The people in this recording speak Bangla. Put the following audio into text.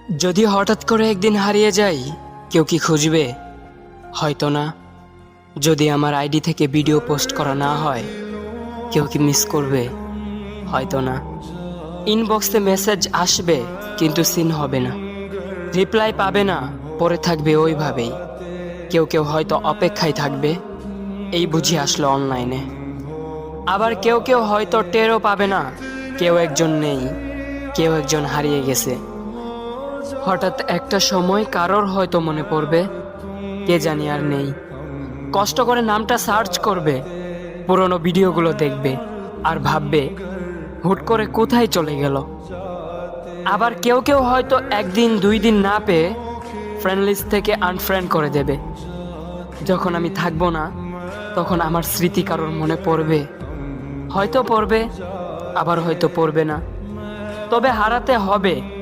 যদি হঠাৎ করে একদিন হারিয়ে যাই, কেউ কি খুঁজবে? হয়তো না। যদি আমার আইডি থেকে ভিডিও পোস্ট করা না হয়, কেউ কি মিস করবে? হয়তো না। ইনবক্সে মেসেজ আসবে কিন্তু সিন হবে না, রিপ্লাই পাবে না, পরে থাকবে ওইভাবেই। কেউ কেউ হয়তো অপেক্ষায় থাকবে, এই বুঝি আসলো অনলাইনে। আবার কেউ কেউ হয়তো টেরও পাবে না, কেউ একজন নেই, কেউ একজন হারিয়ে গেছে। হঠাৎ একটা সময় কারোর হয়তো মনে পড়বে, কে জানি আর নেই। কষ্ট করে নামটা সার্চ করবে, পুরনো ভিডিওগুলো দেখবে আর ভাববে হুট করে কোথায় চলে গেল। আবার কেউ কেউ হয়তো একদিন দুই দিন না পেয়ে ফ্রেন্ড লিস্ট থেকে আনফ্রেন্ড করে দেবে। যখন আমি থাকবো না, তখন আমার স্মৃতি কারোর মনে পড়বে, হয়তো পড়বে, আবার হয়তো পড়বে না। তবে হারাতে হবে